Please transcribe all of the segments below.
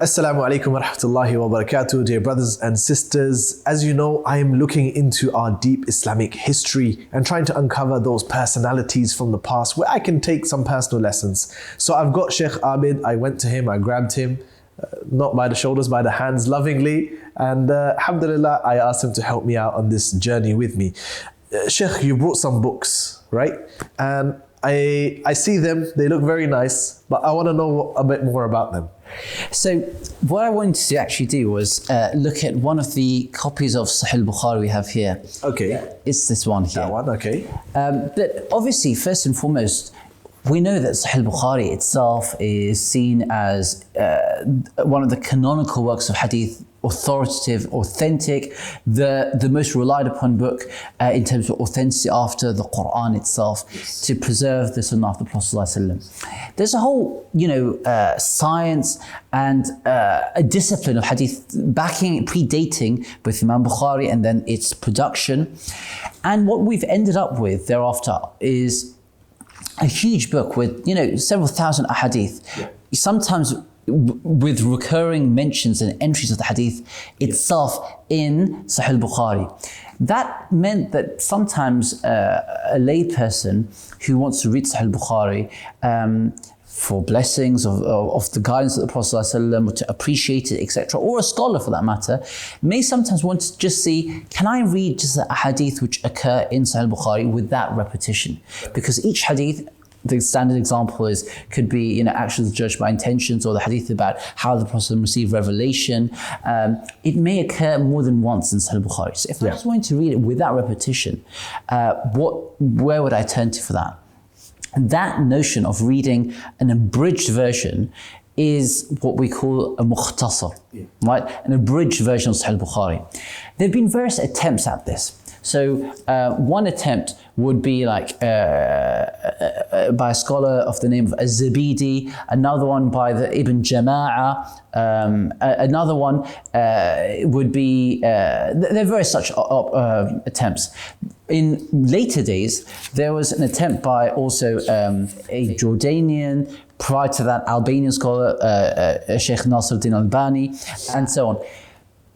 Assalamu alaikum wa rahmatullahi wa barakatuh, dear brothers and sisters. As you know, I am looking into our deep Islamic history and trying to uncover those personalities from the past where I can take some personal lessons. So I've got Sheikh Abid. I went to him, I grabbed him, not by the shoulders, by the hands lovingly. And alhamdulillah, I asked him to help me out on this journey with me. Sheikh, you brought some books, right? And I see them, they look very nice, but I want to know a bit more about them. So what I wanted to actually do was look at one of the copies of Sahih Bukhari we have here. Okay. It's this one here. That one, okay. But obviously, first and foremost, we know that Sahih Bukhari itself is seen as one of the canonical works of hadith, authoritative, authentic, the most relied upon book in terms of authenticity after the Quran itself, to preserve the Sunnah of the Prophet ﷺ. There's a whole, science and a discipline of hadith predating both Imam Bukhari and then its production. And what we've ended up with thereafter is a huge book with, several thousand ahadith, sometimes with recurring mentions and entries of the hadith itself in Sahih Bukhari. That meant that sometimes a layperson who wants to read Sahih Bukhari for blessings of the guidance of the Prophet ﷺ, or to appreciate it, etc., or a scholar for that matter, may sometimes want to just see, can I read just a hadith which occur in Sahih Bukhari with that repetition? Because each hadith, the standard example could be actions judged by intentions, or the hadith about how the Prophet received revelation. It may occur more than once in Sahih Bukhari. So if I just wanted to read it with that repetition, where would I turn to for that? That notion of reading an abridged version is what we call a mukhtasar, right? An abridged version of Sahih Bukhari. There have been various attempts at this. So one attempt would be by a scholar of the name of Az-Zabidi, another one by the Ibn Jama'ah, another one would be, there are various such attempts. In later days, there was an attempt by also a Jordanian, prior to that Albanian scholar, Sheikh Nasruddin Albani, and so on.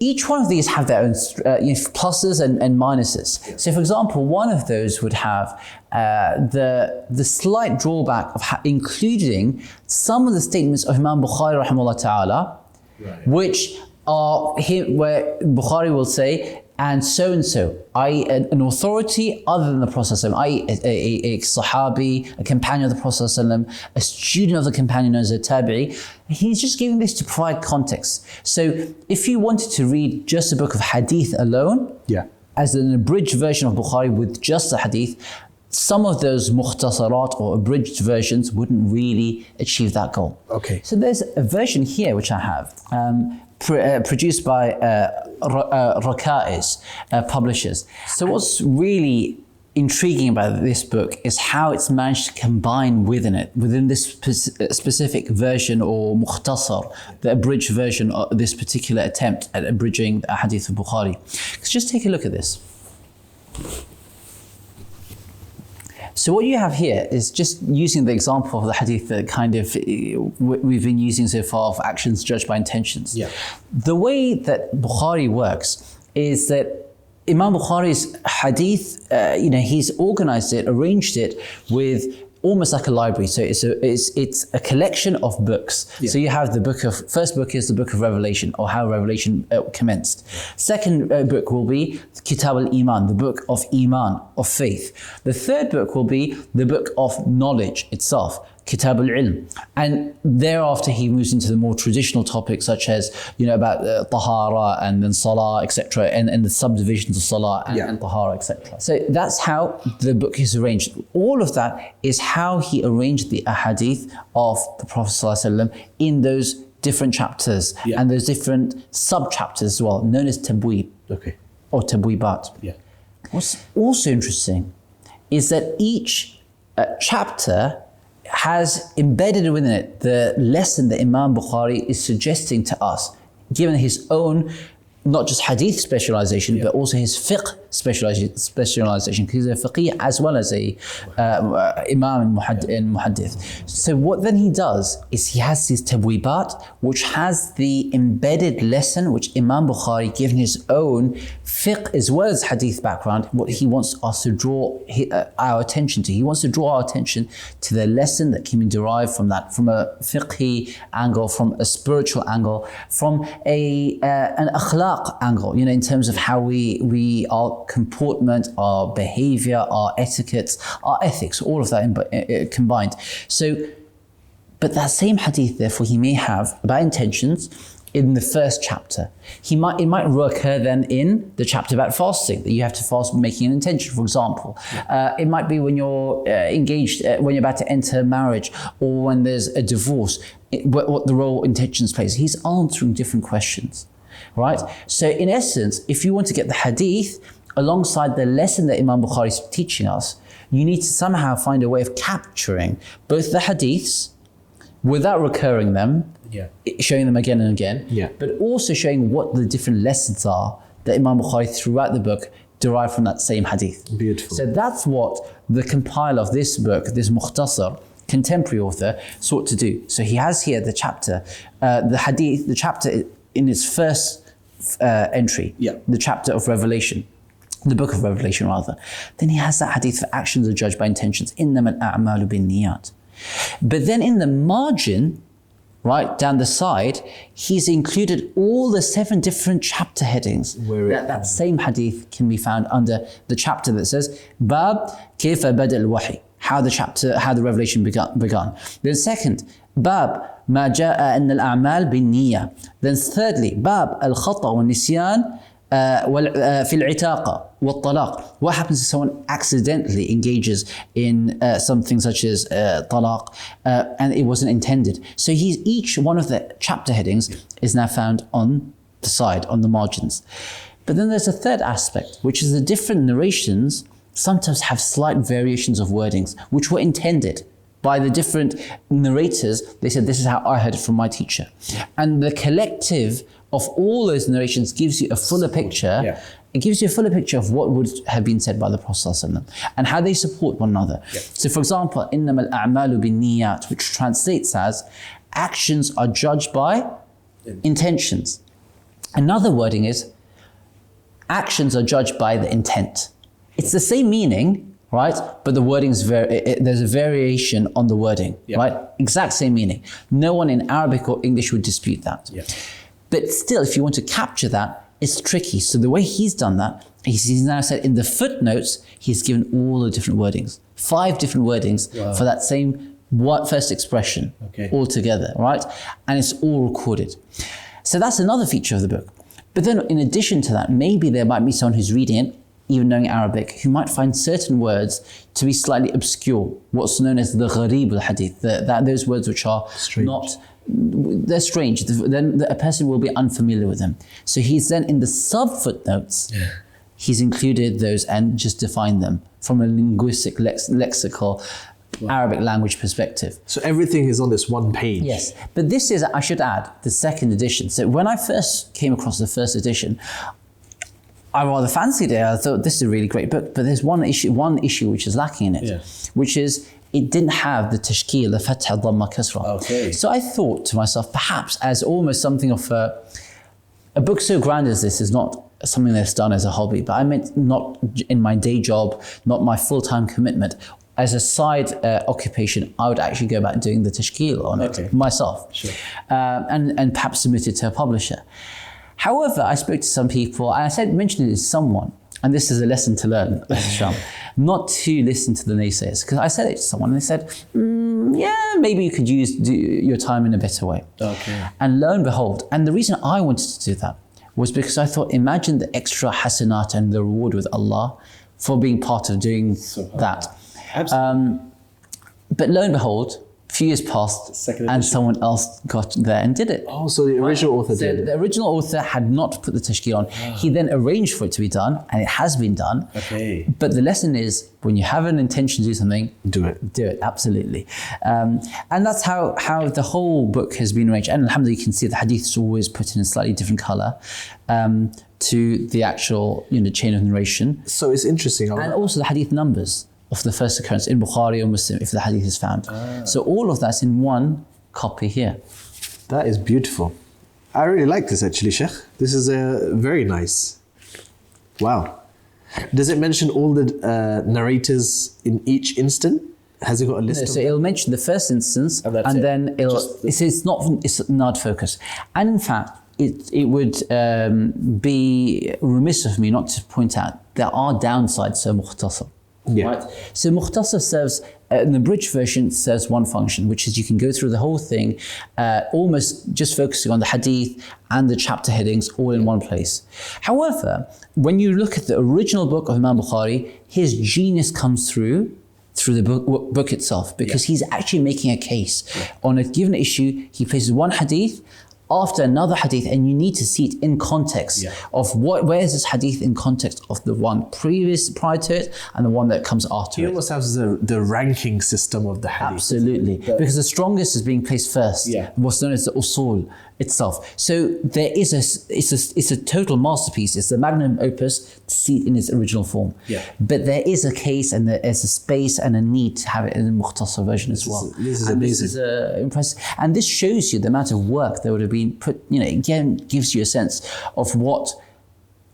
Each one of these have their own pluses and minuses. So for example, one of those would have the slight drawback of including some of the statements of Imam Bukhari rahimahullah ta'ala, which are where Bukhari will say, and so, i.e. an authority other than the Prophet, i.e. a Sahabi, a companion of the Prophet, a student of the companion as a Tabi'i. He's just giving this to provide context. So if you wanted to read just a book of hadith alone, as an abridged version of Bukhari with just the hadith, some of those mukhtasarat or abridged versions wouldn't really achieve that goal. Okay. So there's a version here which I have, produced by Raka'is publishers. So what's really intriguing about this book is how it's managed to combine within this specific version or mukhtasar, the abridged version of this particular attempt at abridging the hadith of Bukhari. Because just take a look at this. So what you have here is just using the example of the hadith that kind of we've been using so far of actions judged by intentions. The way that Bukhari works is that Imam Bukhari's hadith, he's organized it, arranged it with almost like a library. So it's a collection of books. So you have first book is the book of Revelation, or how Revelation commenced. Second book will be Kitab al-Iman, the book of Iman, of faith. The third book will be the book of knowledge itself, Kitab al-Ilm. And thereafter he moves into the more traditional topics such as, about Tahara and then Salah, etc. and the subdivisions of Salah and Tahara, etc. So that's how the book is arranged. All of that is how he arranged the ahadith of the Prophet ﷺ in those different chapters and those different sub-chapters as well, known as tabweeb or tabweebat. What's also interesting is that each chapter has embedded within it the lesson that Imam Bukhari is suggesting to us, given his own, not just hadith specialization, but also his fiqh specialization. He's a faqih as well as a imam and muhaddith. So what then he does is he has his tabweebat, which has the embedded lesson which Imam Bukhari, given his own fiqh as well as hadith background, what he wants us to draw our attention to. He wants to draw our attention to the lesson that can be derived from that, from a fiqhi angle, from a spiritual angle, from an akhlaq angle, in terms of how we our comportment, our behavior, our etiquettes, our ethics, all of that combined. So, but that same hadith, therefore, he may have about intentions in the first chapter. It might recur then in the chapter about fasting, that you have to fast making an intention, for example. It might be when you're engaged, when you're about to enter marriage, or when there's a divorce, what the role intentions plays. He's answering different questions, right? So in essence, if you want to get the hadith alongside the lesson that Imam Bukhari is teaching us, you need to somehow find a way of capturing both the hadiths without recurring them, showing them again and again, but also showing what the different lessons are that Imam Bukhari throughout the book derive from that same hadith. Beautiful. So that's what the compiler of this book, this Mukhtasar, contemporary author, sought to do. So he has here the chapter, the hadith, the chapter in its first entry, the chapter of Revelation, the book of Revelation rather. Then he has that hadith for actions are judged by intentions. إِنَّمَا الْأَعْمَالُ بِالنِّيَّاتِ. But then in the margin, right down the side, he's included all the 7 different chapter headings. That same hadith can be found under the chapter that says Bab كيف بدأ الوحي, how the revelation began. Then second, Bab ما جاء أن الأعمال بالنية. Then thirdly, Bab الخطأ والنسيان في العتاقة والطلاق. What happens if someone accidentally engages in something such as talaq and it wasn't intended? So each one of the chapter headings is now found on the side, on the margins. But then there's a third aspect, which is the different narrations sometimes have slight variations of wordings, which were intended by the different narrators. They said, this is how I heard it from my teacher. And the collective of all those narrations gives you a fuller picture. It gives you a fuller picture of what would have been said by the Prophet ﷺ and how they support one another. So for example, إِنَّمَا الْأَعْمَالُ بِالنِّيَّاتِ, which translates as actions are judged by intentions. Another wording is actions are judged by the intent. It's the same meaning, right? But the wording is there's a variation on the wording, right? Exact same meaning. No one in Arabic or English would dispute that. But still, if you want to capture that, it's tricky. So the way he's done that, he's now said in the footnotes, he's given all the different wordings, 5 different wordings for that same first expression altogether, right? And it's all recorded. So that's another feature of the book. But then in addition to that, maybe there might be someone who's reading it, even knowing Arabic, who might find certain words to be slightly obscure, what's known as the gharib al-hadith, those words which are they're strange. Then a person will be unfamiliar with them. So he's then in the sub-footnotes, he's included those and just defined them from a linguistic, lexical, Arabic language perspective. So everything is on this one page. Yes, but this is, I should add, the second edition. So when I first came across the first edition, I rather fancied it. I thought this is a really great book, but there's one issue which is lacking in it, which is it didn't have the tashkil, the fatha, dhamma, kasra. So I thought to myself, perhaps as almost something of a book so grand as this is not something that's done as a hobby, but I meant not in my day job, not my full-time commitment. As a side occupation, I would actually go back doing the tashkil on it myself, and perhaps submit it to a publisher. However, I spoke to some people, and I mentioned it to someone, and this is a lesson to learn, not to listen to the naysayers. Because I said it to someone, and they said, maybe you could do your time in a better way. And lo and behold, and the reason I wanted to do that was because I thought, imagine the extra hasanat and the reward with Allah for being part of doing that. But lo and behold, a few years passed and someone else got there and did it. Oh, so the original author did it. The original author had not put the tashkil on. He then arranged for it to be done, and it has been done. But the lesson is, when you have an intention to do something, do it. Do it, absolutely. And that's how the whole book has been arranged. And alhamdulillah, you can see the hadith is always put in a slightly different color. to the actual chain of narration. So it's interesting. And also the hadith numbers of the first occurrence in Bukhari or Muslim if the hadith is found. So all of that's in one copy here. That is beautiful. I really like this actually, Sheikh. This is very nice. Wow. Does it mention all the narrators in each instant? Has it got a list? So it'll mention the first instance, and then it's not focused. And in fact, it would be remiss of me not to point out there are downsides to Mukhtasar. Yeah. Right? So Mukhtasar serves, in the bridge version, serves one function, which is you can go through the whole thing, almost just focusing on the hadith and the chapter headings all in one place. However, when you look at the original book of Imam Bukhari, his genius comes through the book itself, because he's actually making a case. On a given issue, he places one hadith after another hadith, and you need to see it in context of where is this hadith in context of the one prior to it and the one that comes after it. He almost has the ranking system of the hadith. Absolutely, because the strongest is being placed first. What's known as the usul itself. So there is it's a total masterpiece. It's the magnum opus to see it in its original form. But there is a case and there is a space and a need to have it in the Mukhtasar version as well. This is amazing. This is impressive. And this shows you the amount of work that would have been put, again, gives you a sense of what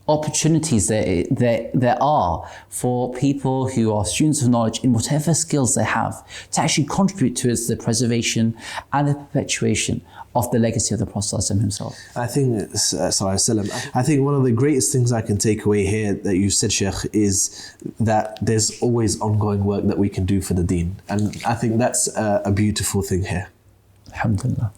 opportunities there are for people who are students of knowledge in whatever skills they have to actually contribute towards the preservation and the perpetuation of the legacy of the Prophet himself. I think one of the greatest things I can take away here that you said, Sheikh, is that there's always ongoing work that we can do for the deen. And I think that's a beautiful thing here. Alhamdulillah.